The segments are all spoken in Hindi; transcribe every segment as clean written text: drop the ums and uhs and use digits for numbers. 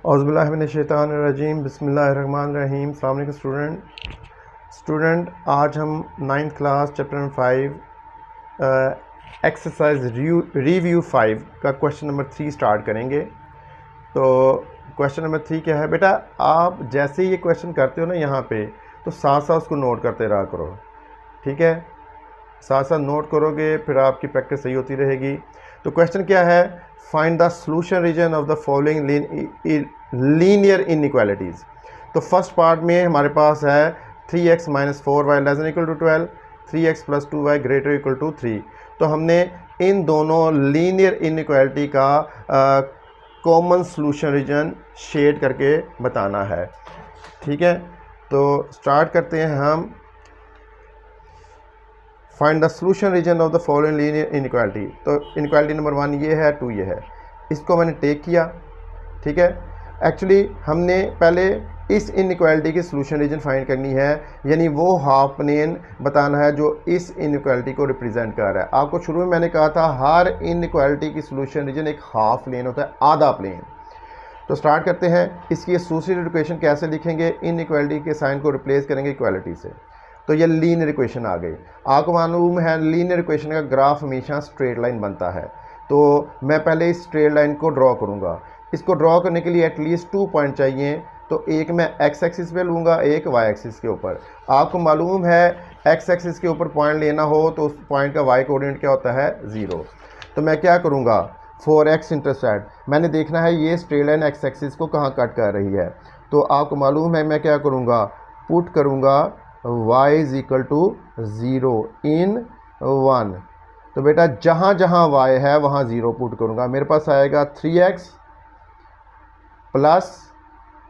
औज़ुबिल्लाहिमिनश्शैतानिर्रजीम बिस्मिल्लाहिर्रहमानिर्रहीम। अस्सलाम वालेकुम स्टूडेंट, आज हम 9th class chapter number 5 exercise review 5 का क्वेश्चन नंबर 3 स्टार्ट करेंगे। तो क्वेश्चन नंबर 3 क्या है बेटा, आप जैसे ही ये क्वेश्चन करते हो ना यहाँ पे, तो साथ साथ उसको नोट करते रहा करो, ठीक है। साथ साथ नोट करोगे फिर आपकी प्रैक्टिस सही होती रहेगी। तो क्वेश्चन क्या है, find the solution region of the following linear inequalities. तो फर्स्ट पार्ट में हमारे पास है 3x minus 4y less than equal to 12, 3x plus 2y greater equal to 3। तो हमने इन दोनों लीनियर इनइक्वालिटी का कॉमन सॉल्यूशन रीजन शेड करके बताना है, ठीक है। तो स्टार्ट करते हैं हम। Find the solution region of the following linear inequality. तो इनइक्वालिटी नंबर 1 ये है, 2 ये है। इसको मैंने टेक किया, ठीक है। एक्चुअली हमने पहले इस इनइक्वालिटी की सॉल्यूशन रीजन फाइंड करनी है, यानी वो हाफ प्लेन बताना है जो इस इनइक्वालिटी को रिप्रेजेंट कर रहा है। आपको शुरू में मैंने कहा था हर इनइक्वालिटी की सॉल्यूशन रीजन एक हाफ प्लेन होता है, आधा प्लेन। तो स्टार्ट करते हैं। इसकी सुपरसीडेड इक्वेशन कैसे लिखेंगे, इनइक्वालिटी के साइन को रिप्लेस करेंगे इक्वालिटी से। तो ये लीनियर इक्वेशन आ गई। आपको मालूम है लीनियर इक्वेशन का ग्राफ हमेशा स्ट्रेट लाइन बनता है। तो मैं पहले इस स्ट्रेट लाइन को ड्रॉ करूँगा। इसको ड्रॉ करने के लिए एटलीस्ट 2 पॉइंट चाहिए। तो एक मैं एक्स एक्सिस पे लूँगा, एक वाई एक्सिस के ऊपर। आपको मालूम है एक्स एक्सिस के ऊपर पॉइंट लेना हो तो उस पॉइंट का वाई कोऑर्डिनेट क्या होता है, 0। तो मैं क्या करूँगा, 4x इंटरसेप्ट मैंने देखना है ये स्ट्रेट लाइन एक्स एक्सिस को कहाँ कट कर रही है। तो आपको मालूम है मैं क्या करूँगा, पुट करूँगा y is equal to 0 in 1। तो बेटा जहाँ जहाँ y है वहाँ 0 पुट करूँगा। मेरे पास आएगा 3x प्लस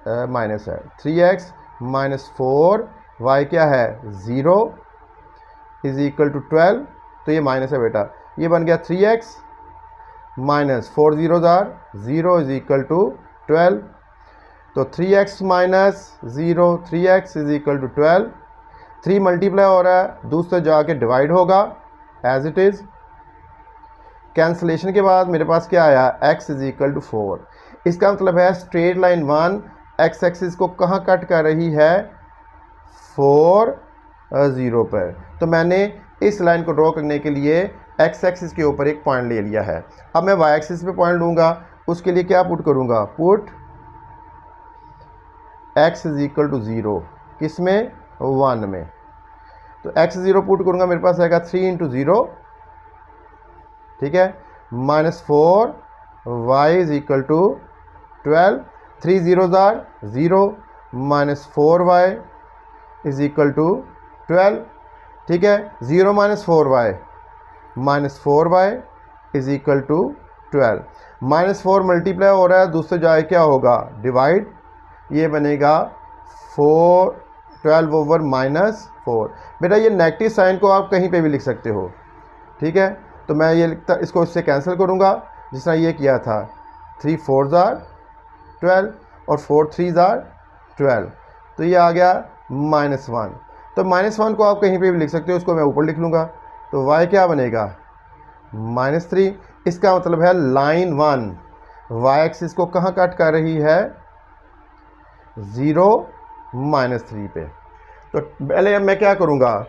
माइनस है 3x माइनस 4, y क्या है 0 इज इक्वल टू 12। तो ये माइनस है बेटा, ये बन गया 3x minus 4 0 is equal to 12। तो 3x minus 0, 3x is equal to 12। 3 multiply हो रहा है, दूसरे जाके डिवाइड होगा एज इट इज़। कैंसलेशन के बाद मेरे पास क्या आया, x इज इक्वल टू 4। इसका मतलब है स्ट्रेट लाइन 1 x एक्सिस को कहाँ कट कर रही है, 4 0 पर। तो मैंने इस लाइन को ड्रॉ करने के लिए x एक्सिस के ऊपर एक पॉइंट ले लिया है। अब मैं y एक्सिस पे पॉइंट लूँगा, उसके लिए क्या पुट करूँगा, put x is equal to 0 किस में, 1 में। तो x 0 पुट करूँगा, मेरे पास आएगा 3 इंटू 0, ठीक है, minus 4 y is equal to 12। 3 0 0 minus 4y is equal to 12, ठीक है। 0 minus 4y minus 4y is equal to 12। Minus 4 multiply हो रहा है, दूसरे जाए क्या होगा, डिवाइड। ये बनेगा 12 ओवर माइनस 4। बेटा ये नेगेटिव साइन को आप कहीं पे भी लिख सकते हो, ठीक है। तो मैं ये लिखता, इसको इससे कैंसिल करूँगा जिस तरह ये किया था। 3 4 12 और 4 3 12। तो ये आ गया -1। तो -1 को आप कहीं पे भी लिख सकते हो, उसको मैं ऊपर लिख लूँगा। तो y क्या बनेगा, -3। इसका मतलब है लाइन 1 y एक्सिस को कहाँ कट कर रही है, 0 -3 पे। तो पहले मैं क्या करूँगा,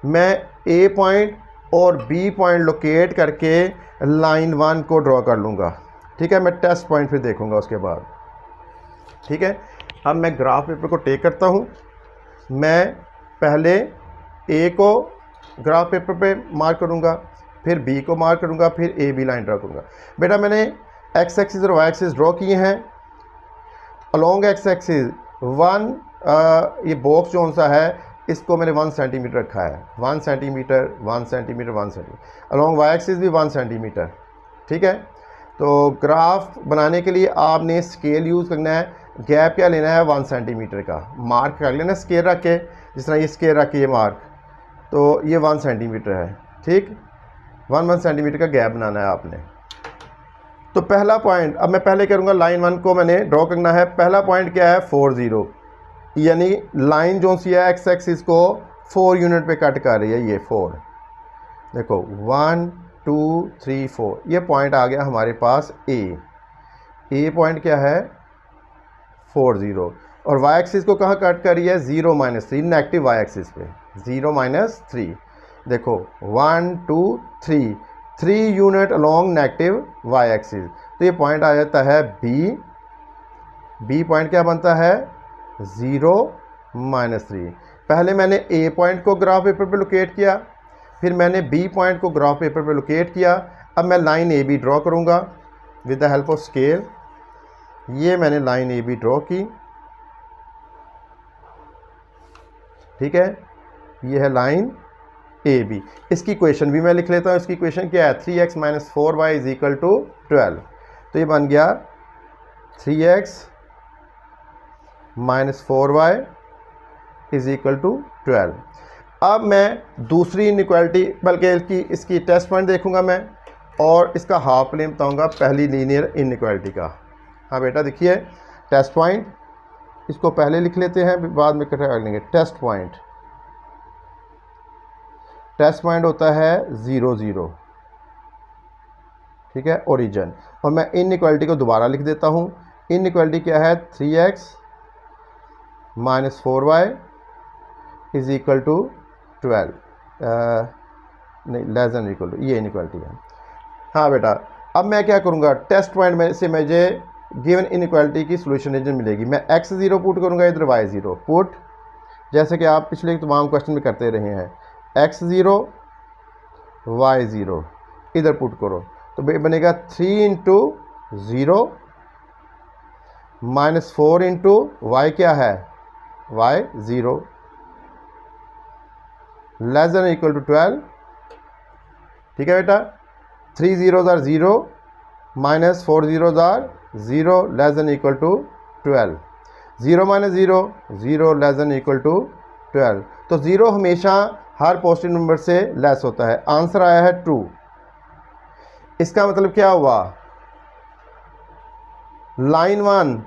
मैं A पॉइंट और B पॉइंट लोकेट करके लाइन 1 को ड्रॉ कर लूँगा, ठीक है। मैं टेस्ट पॉइंट फिर देखूँगा उसके बाद, ठीक है। अब मैं ग्राफ पेपर को टेक करता हूँ। मैं पहले A को ग्राफ पेपर पे मार्क करूँगा, फिर B को मार्क करूँगा, फिर AB लाइन ड्रॉ करूँगा। बेटा मैंने x एक्सिस और y एक्सिस ड्रॉ किए हैं। अलोंग x एक्सिस 1 ये बॉक्स जो सा है इसको मैंने 1 सेंटीमीटर रखा है, 1 centimetre 1 centimetre 1 centimetre. Along Y axis भी 1 सेंटीमीटर, ठीक है। तो ग्राफ बनाने के लिए आपने स्केल यूज़ करना है। गैप क्या लेना है, 1 सेंटीमीटर का मार्क कर लेना स्केल रख के, जिस तरह ये स्केल रख के ये मार्क, तो ये 1 सेंटीमीटर है, ठीक। 1 सेंटीमीटर का गैप बनाना है आपने। तो पहला पॉइंट, अब मैं पहले करूँगा लाइन 1 को मैंने ड्रॉ करना है। पहला पॉइंट क्या है, 4 0, यानी लाइन जो सी है एक्स एक्सिस को 4 यूनिट पे कट कर रही है। ये 4 देखो 1 2 3 4, ये पॉइंट आ गया हमारे पास ए पॉइंट क्या है, 40 और वाई एक्सिस को कहाँ कट कर रही है 0 -3 नेगेटिव वाई एक्सिस पे 0 -3 देखो 1 2 3 3 unit along negative Y axis. तो ये पॉइंट आ जाता है बी पॉइंट क्या बनता है 0 -3। पहले मैंने ए पॉइंट को ग्राफ पेपर पे लोकेट किया, फिर मैंने बी पॉइंट को ग्राफ पेपर पे लोकेट किया। अब मैं लाइन ए बी ड्रॉ करूँगा with the help of scale. ये मैंने लाइन ए बी ड्रॉ की, ठीक है, ये है लाइन ए बी। इसकी इक्वेशन भी मैं लिख लेता हूँ। इसकी इक्वेशन क्या है 3x - 4y = 12। तो ये बन गया 3x - 4y = 12। अब मैं दूसरी इनइक्वालिटी बल्कि इसकी टेस्ट पॉइंट देखूंगा मैं और इसका हाफ प्लेन बताऊंगा पहली लीनियर इनइक्वालिटी का। हाँ बेटा देखिए टेस्ट पॉइंट, इसको पहले लिख लेते हैं बाद में इकट्ठा कर लेंगे। टेस्ट पॉइंट होता है 0 0, ठीक है, ओरिजिन। और मैं इनइक्वालिटी को दोबारा लिख देता हूँ। इनइक्वालिटी क्या है 3x - 4y = 12 नहीं लेस देन इक्वल टू, ये इनइक्वालिटी है। हाँ बेटा अब मैं क्या करूँगा टेस्ट पॉइंट में से मुझे गिवन इनइक्वालिटी की सोल्यूशन रीजन मिलेगी। मैं x0 पुट करूँगा, इधर y0 पुट, जैसे कि आप पिछले तमाम क्वेश्चन में करते रहे हैं। x0 y0 इधर पुट करो तो बनेगा 3 × 0 -4 × y क्या है y0 less than equal to 12, ठीक है बेटा। 3 zeros are 0 -4 zeros are 0 less than equal to 12। 0 - 0 0 less than equal to 12। तो 0 हमेशा हर पॉजिटिव नंबर से लेस होता है। आंसर आया है 2। इसका मतलब क्या हुआ लाइन 1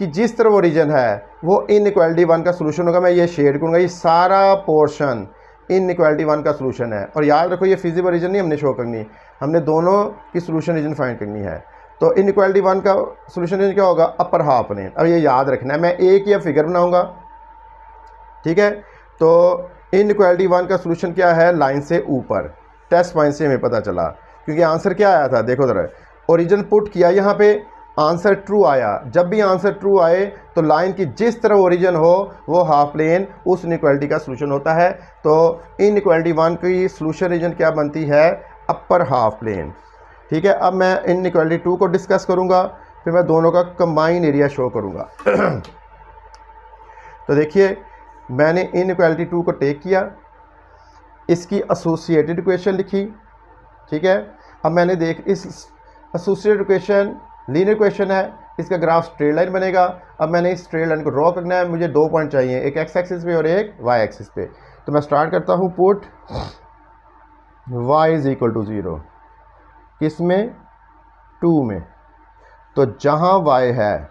कि जिस तरफ ओरिजिन है वो इनइक्वालिटी 1 का सोल्यूशन होगा। मैं ये शेड करूँगा, ये सारा पोर्शन इनइक्वालिटी 1 का सोल्यूशन है। और याद रखो ये फिजिबल रीजन नहीं हमने शो करनी, हमने दोनों की सोल्यूशन रीजन फाइंड करनी है। तो इनइक्वालिटी 1 का सोल्यूशन रीजन क्या होगा अपर हाफ प्लेन। अब ये याद रखना है, मैं एक या फिगर बनाऊंगा, ठीक है। तो इनइक्वालिटी 1 का सोल्यूशन क्या है लाइन से ऊपर। टेस्ट पॉइंट से हमें पता चला क्योंकि आंसर क्या आया था देखो ज़रा, ओरिजिन पुट किया यहाँ पे, आंसर ट्रू आया। जब भी आंसर ट्रू आए तो लाइन की जिस तरह ओरिजिन हो वो हाफ प्लेन उस इनइक्वालिटी का सोल्यूशन होता है। तो इनइक्वालिटी 1 की सोल्यूशन रीजन क्या बनती है अपर हाफ प्लेन, ठीक है। अब मैं इनइक्वालिटी 2 को डिस्कस करूँगा, फिर मैं दोनों का कंबाइन एरिया शो करूँगा। तो देखिए मैंने इनइक्वालिटी 2 को टेक किया, इसकी एसोसिएटेड इक्वेशन लिखी, ठीक है। अब मैंने देख इस एसोसिएटेड इक्वेशन लीनियर इक्वेशन है, इसका ग्राफ स्ट्रेट लाइन बनेगा। अब मैंने इस स्ट्रेट लाइन को ड्रॉ करना है, मुझे 2 पॉइंट चाहिए, एक एक्स एक्सिस पे और एक वाई एक्सिस पे। तो मैं स्टार्ट करता हूँ पुट y = 0 किस में 2 में। तो जहाँ y है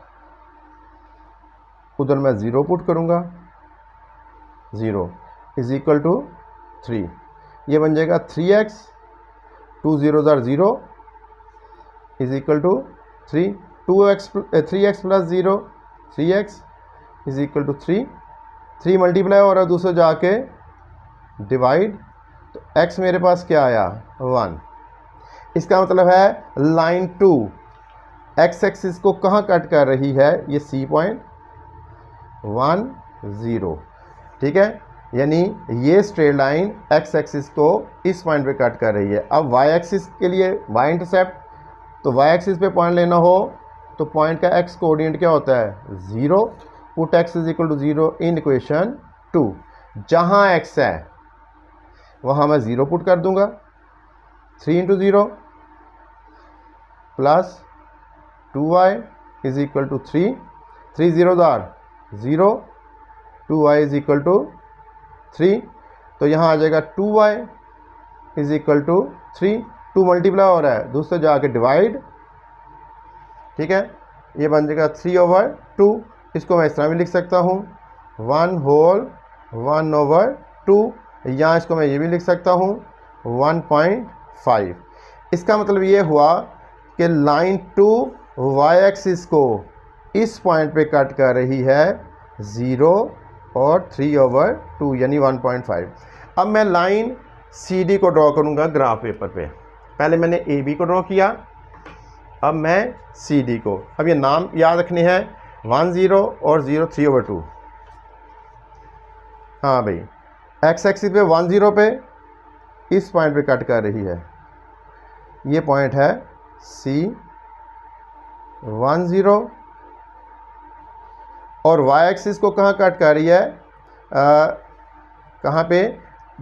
उधर मैं 0 पुट करूँगा, 0 = 3। ये बन जाएगा 3x 2 zeros are 0 = 3 3x + 0 3x = 3 3 multiply हो रहा है दूसरा जाके डिवाइड। तो x मेरे पास क्या आया 1। इसका मतलब है लाइन 2 x एक्सिस को कहाँ कट कर रही है ये C पॉइंट 1 0, ठीक है। यानी ये स्ट्रेट लाइन x एक्सिस को इस पॉइंट पे कट कर रही है। अब y एक्सिस के लिए y इंटरसेप्ट, तो y एक्सिस पे पॉइंट लेना हो तो पॉइंट का x कोऑर्डिनेट क्या होता है 0। Put x = 0 in equation 2। जहाँ x है वहाँ मैं 0 पुट कर दूंगा, 3 × 0 plus 2y = 3 3 zeros are 0 2y = 3। तो यहाँ आ जाएगा 2y = 3 2 मल्टीप्लाई हो रहा है दूसरे जाके डिवाइड, ठीक है। ये बन जाएगा 3/2। इसको मैं इस तरह भी लिख सकता हूँ 1/2। यहाँ इसको मैं ये भी लिख सकता हूँ 1.5। इसका मतलब ये हुआ कि लाइन 2 y एक्सिस को इस पॉइंट पे कट कर रही है 0 और 3/2 यानी 1.5। अब मैं लाइन सी डी को ड्रॉ करूँगा ग्राफ पेपर पे। पहले मैंने ए बी को ड्रॉ किया, अब मैं सी डी को। अब ये नाम याद रखने हैं, 1 0 और 0 3/2। हाँ भाई, एक्स एक्सिस पे 1 0 पे इस पॉइंट पे कट कर रही है, ये पॉइंट है सी 1 0। और वाई एक्सिस को कहाँ कट कर रही है, कहाँ पे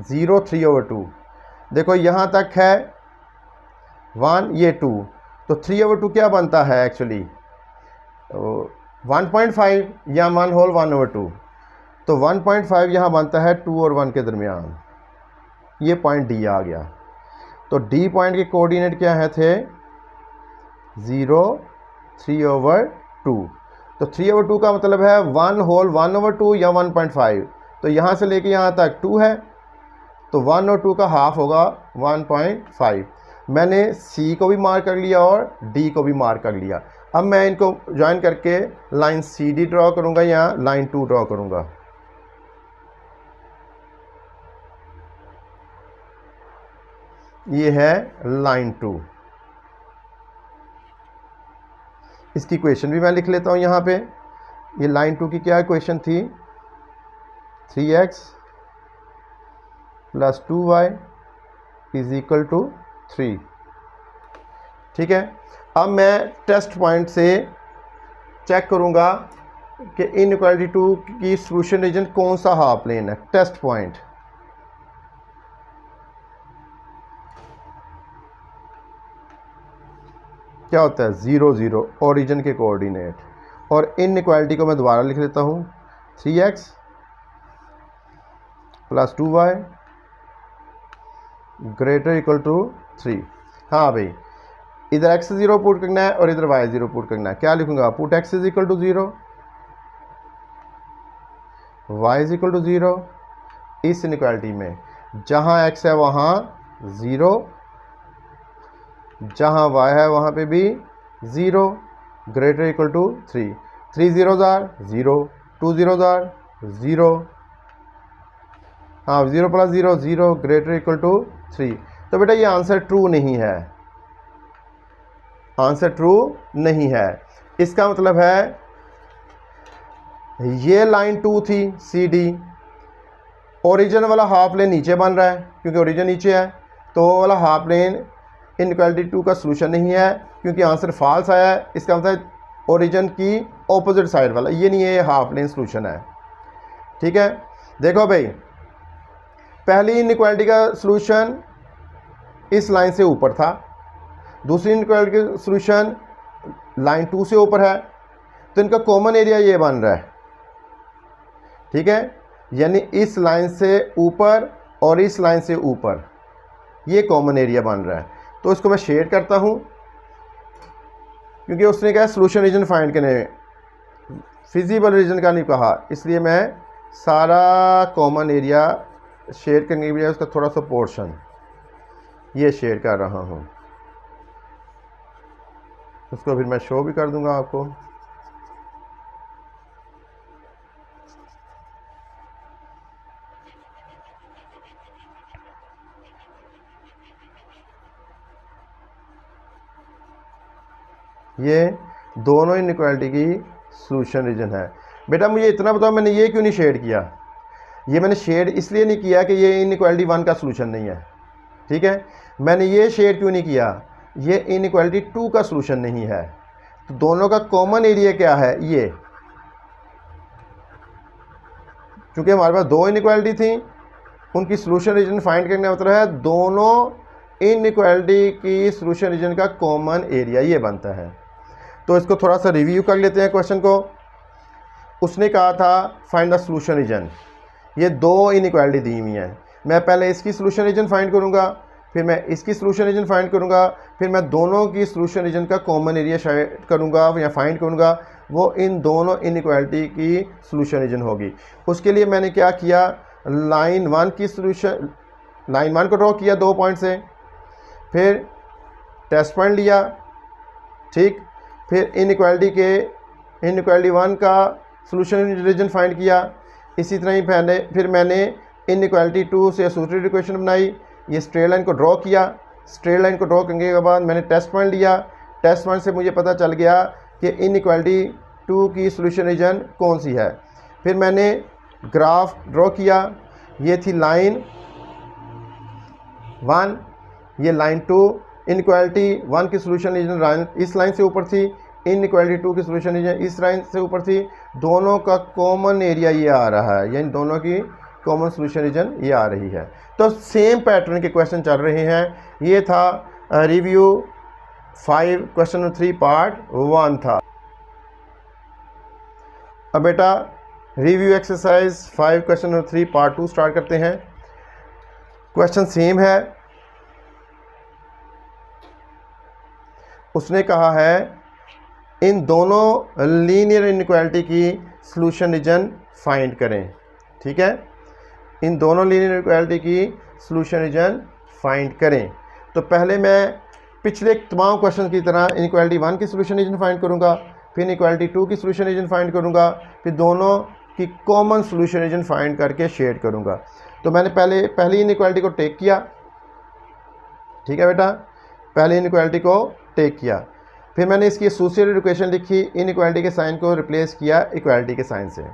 0 3/2। देखो यहाँ तक है 1, ये 2, तो 3/2 क्या बनता है एक्चुअली 1.5 या 1 होल 1/2। तो 1.5 यहाँ बनता है 2 और 1 के दरमियान, ये पॉइंट डी आ गया। तो डी पॉइंट के कोऑर्डिनेट क्या है थे 0 3/2। तो 3/2 का मतलब है 1 होल 1/2 या 1.5। तो यहाँ से लेके यहाँ तक 2 है, तो 1 और 2 का हाफ होगा 1.5। मैंने सी को भी मार्क कर लिया और डी को भी मार्क कर लिया। अब मैं इनको ज्वाइन करके लाइन सी डी ड्रॉ करूँगा या लाइन 2 ड्रॉ करूँगा। ये है लाइन 2। इसकी इक्वेशन भी मैं लिख लेता हूँ यहाँ पे। ये लाइन 2 की क्या इक्वेशन थी, 3x + 2y = 3। ठीक है। अब मैं टेस्ट पॉइंट से चेक करूँगा कि इनइक्वालिटी 2 की सॉल्यूशन रीजन कौन सा हाफ प्लेन है। टेस्ट पॉइंट क्या होता है 0 0 ओरिजिन के कोऑर्डिनेट। और इनइक्वालिटी को मैं दोबारा लिख लेता हूँ, 3x + 2y > 3। हाँ भाई, इधर x 0 पुट करना है और इधर y 0 पुट करना है। क्या लिखूंगा, पुट x = 0 y = 0। इस इनइक्वालिटी में जहाँ x है वहाँ 0, जहाँ y है वहाँ पे भी 0 > 3। 3 0s are 0, 2 0s are 0। हाँ, 0 + 0 0 > 3। तो बेटा ये आंसर ट्रू नहीं है, आंसर ट्रू नहीं है। इसका मतलब है ये लाइन 2 थी सी डी, ओरिजिन वाला हाफ प्लेन नीचे बन रहा है क्योंकि ओरिजिन नीचे है, तो वो वाला हाफ प्लेन इनइक्वालिटी 2 का सलूशन नहीं है क्योंकि आंसर फॉल्स आया है। इसका मतलब ओरिजिन की ऑपोजिट साइड वाला ये नहीं है, ये हाफ प्लेन सलूशन है। ठीक है, देखो भाई, पहली इनइक्वालिटी का सलूशन इस लाइन से ऊपर था, दूसरी इनइक्वालिटी का सलूशन लाइन 2 से ऊपर है, तो इनका कॉमन एरिया ये बन रहा है। ठीक है, यानी इस लाइन से ऊपर और इस लाइन से ऊपर ये कॉमन एरिया बन रहा है। तो इसको मैं शेड करता हूँ क्योंकि उसने कहा सॉल्यूशन रीजन फाइंड करने, फिजिबल रीजन का नहीं कहा, इसलिए मैं सारा कॉमन एरिया शेड करने के बजाय उसका थोड़ा सा पोर्शन ये शेड कर रहा हूँ। उसको फिर मैं शो भी कर दूंगा आपको। ये दोनों इनइक्वालिटी की सॉल्यूशन रीजन है। बेटा मुझे इतना बताओ, मैंने ये क्यों नहीं शेड किया? ये मैंने शेड इसलिए नहीं किया कि ये इनइक्वालिटी 1 का सॉल्यूशन नहीं है। ठीक है, मैंने ये शेड क्यों नहीं किया, ये इनइक्वालिटी 2 का सॉल्यूशन नहीं है। तो दोनों का कॉमन एरिया क्या है, ये, क्योंकि हमारे पास दो इनइक्वालिटी थी, उनकी सॉल्यूशन रीजन फाइंड करने का मतलब है दोनों इनइक्वालिटी की सॉल्यूशन रीजन का कॉमन एरिया ये बनता है। तो इसको थोड़ा सा रिव्यू कर लेते हैं क्वेश्चन को। उसने कहा था फाइंड द सॉल्यूशन रीजन, ये दो इनइक्वालिटी दी हुई हैं, मैं पहले इसकी सॉल्यूशन रीजन फाइंड करूंगा, फिर मैं इसकी सॉल्यूशन रीजन फाइंड करूंगा, फिर मैं दोनों की सॉल्यूशन रीजन का कॉमन एरिया करूंगा या फाइंड करूंगा, वो इन दोनों इनइक्वालिटी की सॉल्यूशन रीजन होगी। उसके लिए मैंने क्या किया, लाइन 1 की सॉल्यूशन, लाइन 1 को ड्रॉ किया 2 पॉइंट से, फिर टेस्ट पॉइंट लिया, ठीक, फिर इनइक्वालिटी के इनइक्वालिटी 1 का सोल्यूशन रीजन फाइंड किया। इसी तरह ही फिर मैंने इनइक्वालिटी 2 से एसोसिएटेड इक्वेशन बनाई। ये स्ट्रेट लाइन को ड्रॉ किया। स्ट्रेट लाइन को ड्रॉ करने के बाद मैंने टेस्ट पॉइंट लिया। टेस्ट पॉइंट से मुझे पता चल गया कि इनइक्वालिटी 2 की सोल्यूशन रीजन कौन सी है। फिर मैंने ग्राफ ड्रॉ किया। ये थी लाइन 1, ये लाइन 2। इनइक्वालिटी 1 की सोल्यूशन रीजन इस लाइन से ऊपर थी, इनइक्वालिटी 2 की सोल्यूशन रीजन इस लाइन से ऊपर थी। दोनों का कॉमन एरिया ये आ रहा है, यानी दोनों की कॉमन सोल्यूशन रीजन ये आ रही है। तो सेम पैटर्न के क्वेश्चन चल रहे हैं। ये था रिव्यू 5 क्वेश्चन नंबर 3 पार्ट 1 था। अब बेटा review exercise 5 question number 3 part 2 start करते हैं। क्वेश्चन सेम है। उसने कहा है इन दोनों लीनियर इनइक्वालिटी की सोल्यूशन रीजन फाइंड करें। ठीक है, इन दोनों लीनियर इनइक्वालिटी की सोल्यूशन रीजन फाइंड करें। तो पहले मैं पिछले तमाम क्वेश्चन की तरह इनइक्वालिटी 1 की सोल्यूशन रीजन फाइंड करूंगा, फिर इनइक्वालिटी 2 की सोल्यूशन रीजन फाइंड करूंगा, फिर दोनों की कॉमन सोल्यूशन रीजन फाइंड करके शेड करूंगा। तो मैंने पहली इनइक्वालिटी को टेक किया। ठीक है बेटा, पहले इनइक्वालिटी को टेक किया। फिर मैंने इसकी एसोसिएटेड इक्वेशन लिखी, इनइक्वालिटी के साइन को रिप्लेस किया इक्वालिटी के साइन से।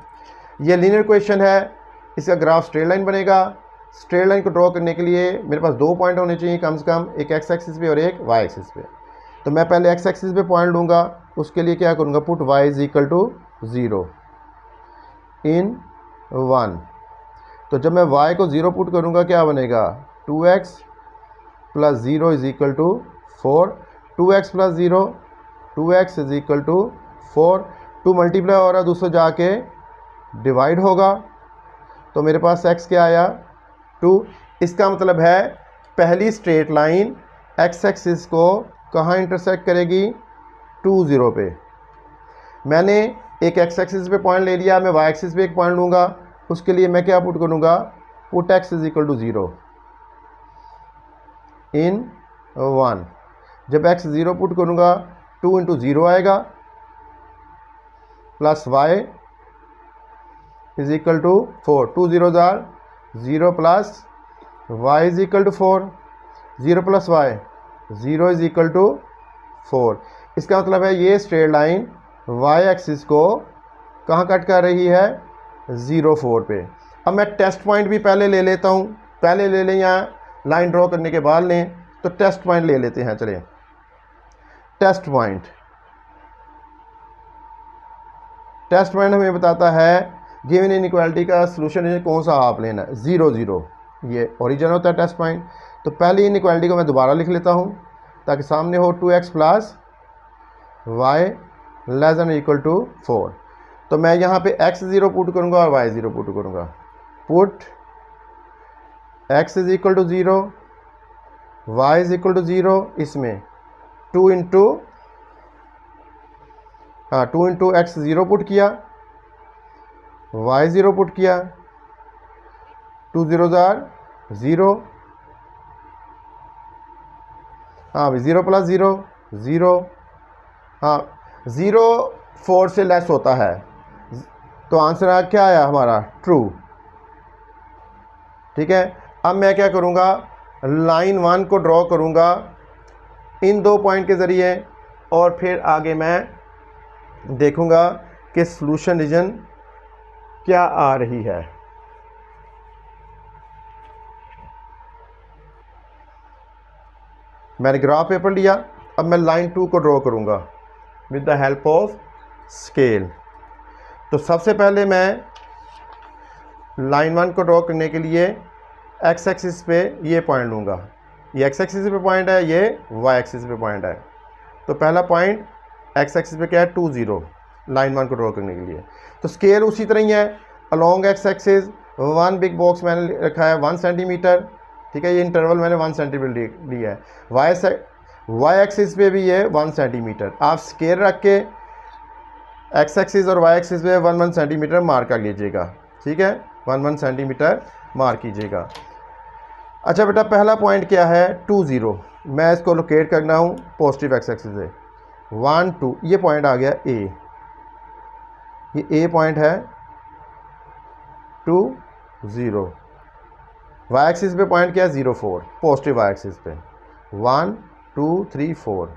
ये लीनियर इक्वेशन है, इसका ग्राफ स्ट्रेट लाइन बनेगा। स्ट्रेट लाइन को ड्रॉ करने के लिए मेरे पास 2 पॉइंट होने चाहिए कम से कम, एक एक्स एक्सिस पे और एक वाई एक्सिस पे। तो मैं पहले एक्स एक्सिस पे पॉइंट लूँगा, उसके लिए क्या करूँगा, put Y is equal to 0 in 1। तो जब मैं y को 0 पुट करूँगा क्या बनेगा, 2x plus 0 is equal to 4। 2x plus 0, 2x is equal to 4। 2 multiply हो रहा है, दूसरा जाके डिवाइड होगा। तो मेरे पास x क्या आया, 2। इसका मतलब है पहली स्ट्रेट लाइन x एक्सिस को कहाँ इंटरसेक्ट करेगी, 2 0 पे। मैंने एक x एक्सिस पे पॉइंट ले लिया, मैं y एक्सिस पे एक पॉइंट लूँगा। उसके लिए मैं क्या पुट करूँगा, put x is equal to 0 in 1। जब x 0 पुट करूँगा 2 इंटू 0 आएगा, plus y is equal to 4। 2 0 जार 0 plus y is equal to 4। 0 plus y 0 is equal to 4। इसका मतलब है ये स्ट्रेट लाइन y एक्सिस को कहाँ कट कर रही है, 0 4 पे। अब मैं टेस्ट पॉइंट भी पहले ले लेता हूँ, पहले ले लें या लाइन ड्रॉ करने के बाद लें। तो टेस्ट पॉइंट ले लेते हैं, चलिए टेस्ट पॉइंट हमें बताता है गिवन इनइक्वालिटी का सोल्यूशन कौन सा आप लेना है, 0 0, ये ओरिजिन होता है टेस्ट पॉइंट। तो पहली इनइक्वालिटी को मैं दोबारा लिख लेता हूँ ताकि सामने हो 2x plus Y less than equal to 4। तो मैं यहाँ पे x 0 पुट करूँगा और y 0 पुट करूँगा। Put x is equal to 0, y is equal to 0। इसमें 2 इंटू x 0 पुट किया, y 0 पुट किया, 2 0 जार 0। हाँ भाई 0 प्लस 0 0। हाँ 0 4 से लेस होता है, तो आंसर क्या आया हमारा, ट्रू। ठीक है, अब मैं क्या करूँगा, लाइन 1 को ड्रॉ करूँगा इन 2 पॉइंट के ज़रिए और फिर आगे मैं देखूँगा कि सॉल्यूशन रीजन क्या आ रही है। मैंने ग्राफ पेपर लिया, अब मैं लाइन 2 को ड्रॉ करूँगा with the help of scale. तो सबसे पहले मैं लाइन 1 को ड्रॉ करने के लिए एक्स एक्सिस पे ये पॉइंट लूँगा। ये एक्स एक्सिस पे पॉइंट है, ये वाई एक्सिस पे पॉइंट है। तो पहला पॉइंट एक्स एक्सिस पे क्या है, 2 0, लाइन 1 को ड्रॉ करने के लिए। तो स्केल उसी तरह ही है, along x axis 1 big box मैंने रखा है 1 सेंटीमीटर। ठीक है, ये इंटरवल मैंने 1 सेंटीमीटर लिया है। वाई एक्सिस पे भी ये 1 सेंटीमीटर। आप स्केल रख के एक्स एक्सिस और वाई एक्सिस पे 1 1 सेंटीमीटर मार्क कर लीजिएगा। ठीक है, 1 1 सेंटीमीटर मार्क कीजिएगा। अच्छा बेटा, पहला पॉइंट क्या है, 2 0। मैं इसको लोकेट करना हूँ पॉजिटिव एक्स एक्सिस से, 1 2, ये पॉइंट आ गया ए। ये ए पॉइंट है 2 0, वाई एक्सिस पे पॉइंट क्या है 0 4, पॉजिटिव वाई एक्सिस पे 1 2 3 4,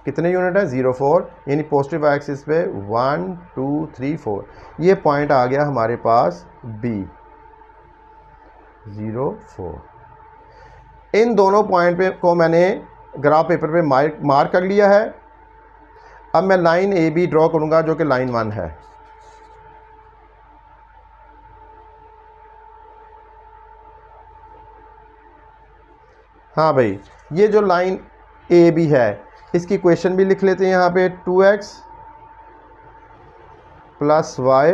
कितने यूनिट है 0 4, यानी पॉजिटिव वाई एक्सिस पे 1 2 3 4, ये पॉइंट आ गया हमारे पास बी 0 4। इन दोनों पॉइंट पे को मैंने ग्राफ पेपर पे मार्क कर लिया है। अब मैं लाइन ए बी ड्रॉ करूंगा जो कि लाइन 1 है। हाँ भाई, ये जो लाइन ए बी है इसकी इक्वेशन भी लिख लेते हैं यहाँ पे 2x plus Y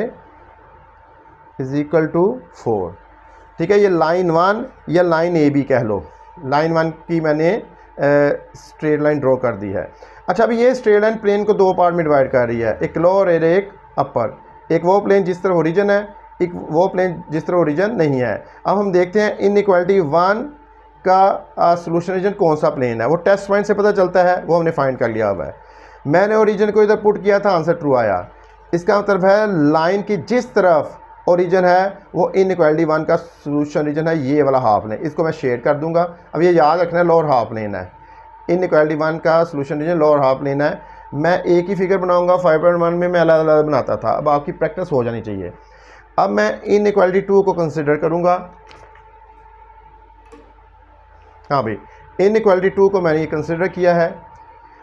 is equal to 4। ठीक है, ये लाइन 1 या लाइन ए बी कह लो। लाइन 1 की मैंने स्ट्रेट लाइन ड्रॉ कर दी है। अच्छा, अभी ये स्ट्रेट लाइन प्लेन को दो पार्ट में डिवाइड कर रही है, एक लोअर और एक अपर। एक वो प्लेन जिस तरह ओरिजिन है, एक वो प्लेन जिस तरह ओरिजिन नहीं है। अब हम देखते हैं इनइक्वालिटी 1 का सॉल्यूशन रीजन कौन सा प्लेन है। वो टेस्ट पॉइंट से पता चलता है, वो हमने फाइंड कर लिया हुआ है। मैंने ओरिजिन को इधर पुट किया था, आंसर ट्रू आया। इसका मतलब है लाइन की जिस तरफ ओरिजिन है वो इनइक्वालिटी 1 का सॉल्यूशन रीजन है, ये वाला हाफ प्लेन। इसको मैं शेड कर दूंगा। अब ये याद रखना है, लोअर हाफ प्लेन है। इनइक्वालिटी 1 का solution region lower half plane है। मैं एक ही फिगर बनाऊंगा, 5.1 में मैं अलग अलग बनाता था, अब आपकी प्रैक्टिस हो जानी चाहिए। अब मैं इनइक्वालिटी 2 को कंसिडर करूंगा। हाँ भाई, इनइक्वालिटी 2 को मैंने ये कंसिडर किया है।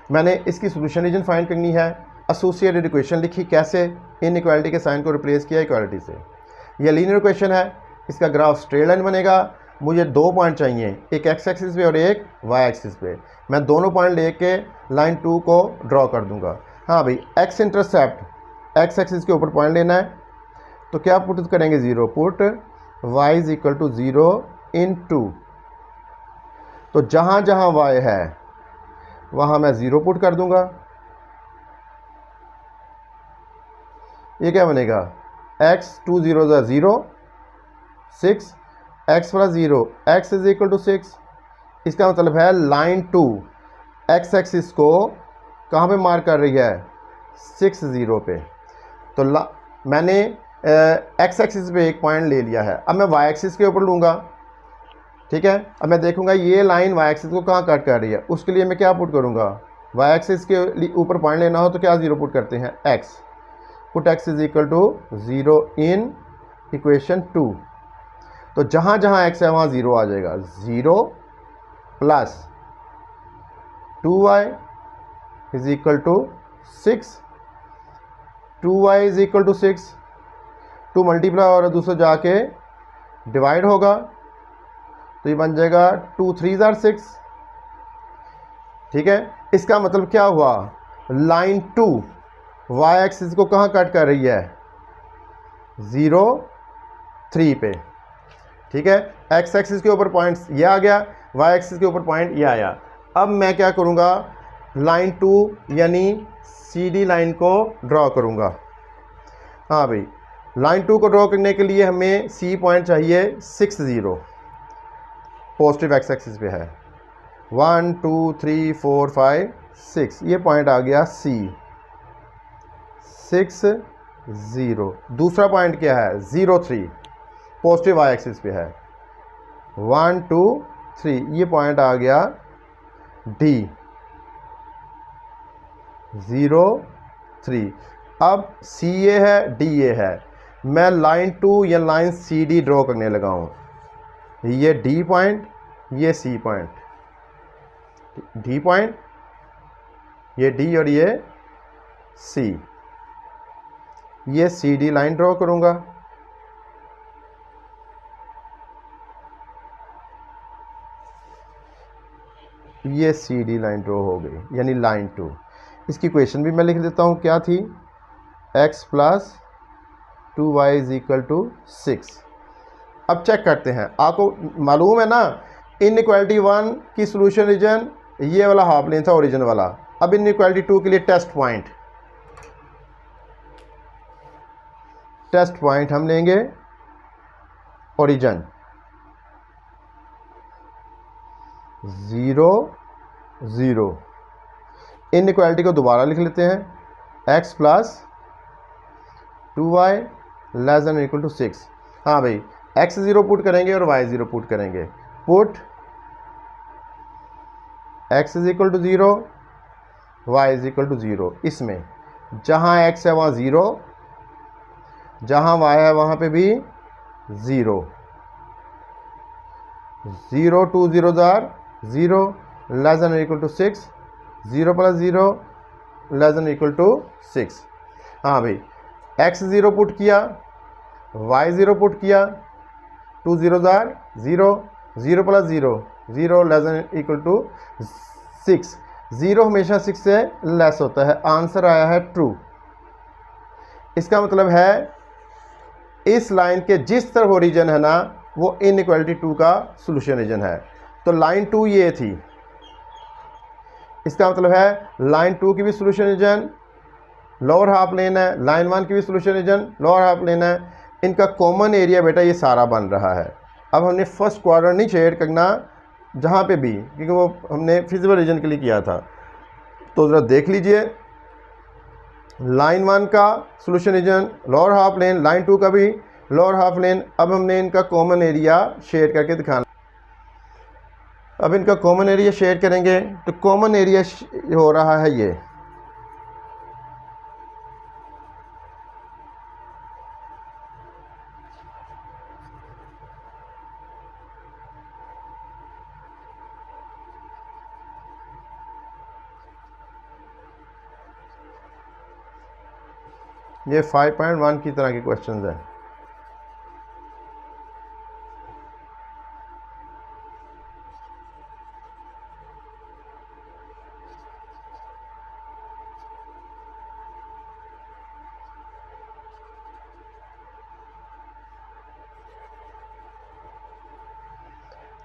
मैंने इसकी सॉल्यूशन रीजन फाइंड करनी है। एसोसिएटेड इक्वेशन लिखी, कैसे इनइक्वालिटी के साइन को रिप्लेस किया इक्वालिटी से। ये लीनियर इक्वेशन है, इसका ग्राफ स्ट्रेट लाइन बनेगा। मुझे दो पॉइंट चाहिए, एक एक्स एक्सिस पे और एक वाई एक्सिस पे। मैं दोनों पॉइंट लेके लाइन 2 को ड्रॉ कर दूंगा। हाँ भाई, एक्स इंटरसेप्ट एक्स एक्सिस के ऊपर पॉइंट लेना है, तो क्या पुट करेंगे 0, put Y is equal to 0 in 2। तो जहाँ जहाँ y है वहाँ मैं 0 पुट कर दूंगा। ये क्या बनेगा, x 2 0 0 6, x plus 0 x is equal to 6। इसका मतलब है लाइन 2 x एक्सिस को कहाँ पे मार्क कर रही है, 6 0 पे। तो मैंने x एक्सिस पे एक पॉइंट ले लिया है। अब मैं y एक्सिस के ऊपर लूँगा। ठीक है, अब मैं देखूंगा ये लाइन y एक्सिस को कहाँ कट कर रही है। उसके लिए मैं क्या पुट करूंगा, y एक्सिस के ऊपर पॉइंट लेना हो तो क्या 0 पुट करते हैं, x। Put x is equal to 0 in equation 2। तो जहाँ जहाँ x है वहाँ 0 आ जाएगा। 0 plus 2y is equal to 6, 2y is equal to 6। 2 multiply और दूसरा जाके डिवाइड होगा, तो ये बन जाएगा 2 3 6। ठीक है, इसका मतलब क्या हुआ, लाइन 2 y एक्सिस को कहाँ कट कर रही है, 0 3 पे। ठीक है, x एक्सिस के ऊपर पॉइंट ये आ गया, y एक्सिस के ऊपर पॉइंट ये आया। अब मैं क्या करूँगा, लाइन 2 यानी CD लाइन को ड्रॉ करूँगा। हाँ भाई, लाइन 2 को ड्रॉ करने के लिए हमें C पॉइंट चाहिए 6 0, पॉजिटिव एक्स एक्सिस पे है। 1 2 3 4 5 6, ये पॉइंट आ गया C 6 0। दूसरा पॉइंट क्या है 0 3, पॉजिटिव वाई एक्सिस पे है। 1 2 3, ये पॉइंट आ गया D 0 3। अब C ये है, D ये है। मैं लाइन 2 या लाइन CD ड्रॉ करने लगा हूँ। ये D पॉइंट, ये C पॉइंट, D पॉइंट, ये D और ये C। ये CD लाइन ड्रॉ करूँगा। ये CD लाइन ड्रॉ हो गई, यानी लाइन 2। इसकी इक्वेशन भी मैं लिख देता हूँ, क्या थी, x plus 2y is equal to 6। अब चेक करते हैं, आपको मालूम है ना इनइक्वालिटी 1 की सॉल्यूशन रीजन ये वाला हाफ प्लेन था ओरिजिन वाला। अब इनइक्वालिटी 2 के लिए टेस्ट पॉइंट हम लेंगे ओरिजिन 0 0। इनइक्वालिटी को दोबारा लिख लेते हैं, x plus 2y less than equal to 6। हाँ भाई, x 0 पुट करेंगे और y 0 पुट करेंगे। Put x is equal to 0, y is equal to 0। इसमें जहाँ x है वहाँ 0, जहाँ y है वहाँ पे भी 0। 0 2 0 जार 0 less than equal to 6, 0 plus 0 less than equal to 6। हाँ भाई, x 0 पुट किया, y 0 पुट किया, 2 0 जार 0, 0 plus 0 0 less than equal to 6। 0 हमेशा 6 से लेस होता है। आंसर आया है ट्रू। इसका मतलब है इस लाइन के जिस तरफ ओरिजिन है ना, वो इनइक्वालिटी 2 का सॉल्यूशन रीजन है। तो लाइन 2 ये थी, इसका मतलब है लाइन 2 की भी सॉल्यूशन रीजन लोअर हाफ लेन है, लाइन 1 की भी सॉल्यूशन रीजन लोअर हाफ लेन है। इनका कॉमन एरिया बेटा ये सारा बन रहा है। अब हमने फर्स्ट क्वाड्रेंट नहीं शेड करना जहाँ पे भी, क्योंकि वो हमने फिजिबल रीजन के लिए किया था। तो ज़रा देख लीजिए, लाइन 1 का सॉल्यूशन रीजन लोअर हाफ लेन, लाइन 2 का भी लोअर हाफ लेन। अब हमने इनका कॉमन एरिया शेड करके दिखाना। अब इनका कॉमन एरिया शेड करेंगे तो कॉमन एरिया हो रहा है ये 5.1 की तरह के क्वेश्चंस हैं।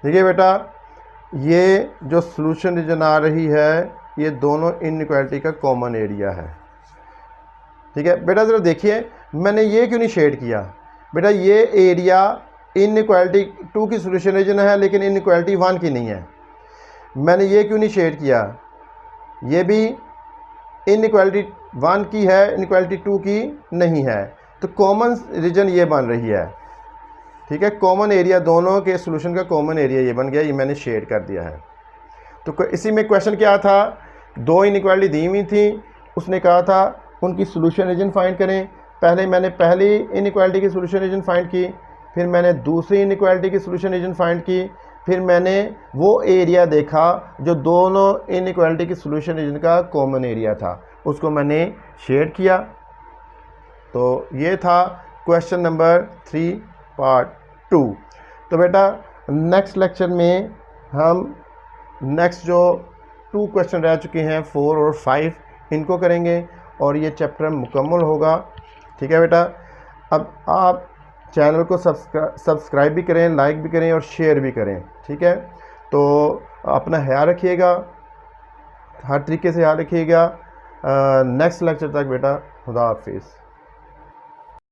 देखिए बेटा, ये जो सॉल्यूशन रीजन आ रही है, ये दोनों इनइक्वालिटी का कॉमन एरिया है। ठीक है बेटा, ज़रा देखिए मैंने ये क्यों नहीं शेड किया। बेटा ये एरिया इनइक्वालिटी 2 की सॉल्यूशन रीजन है, लेकिन इनइक्वालिटी 1 की नहीं है। मैंने ये क्यों नहीं शेड किया, ये भी इनइक्वालिटी 1 की है, इनइक्वालिटी 2 की नहीं है। तो कॉमन रीजन ये बन रही है। ठीक है, कॉमन एरिया दोनों के सॉल्यूशन का कॉमन एरिया ये बन गया, ये मैंने शेड कर दिया है। तो इसी में क्वेश्चन क्या था, 2 इनइक्वालिटी दी हुई थी, उसने कहा था उनकी सॉल्यूशन रीजन फाइंड करें। पहले मैंने पहली इनइक्वालिटी की सॉल्यूशन रीजन फाइंड की, फिर मैंने दूसरी इनइक्वालिटी की सॉल्यूशन रीजन फाइंड की, फिर मैंने वो एरिया देखा जो दोनों इनइक्वालिटी की सॉल्यूशन रीजन का कॉमन एरिया था, उसको मैंने शेड किया। तो ये था क्वेश्चन नंबर 3 पार्ट 2। तो बेटा नेक्स्ट लेक्चर में हम नेक्स्ट जो 2 क्वेश्चन रह चुके हैं 4 और 5 इनको करेंगे और ये चैप्टर मुकम्मल होगा। ठीक है बेटा, अब आप चैनल को सब्सक्राइब भी करें, लाइक भी करें और शेयर भी करें। ठीक है, तो अपना ख्याल रखिएगा, हर तरीके से ख्याल रखिएगा। नेक्स्ट लेक्चर तक बेटा, खुदा हाफिज़।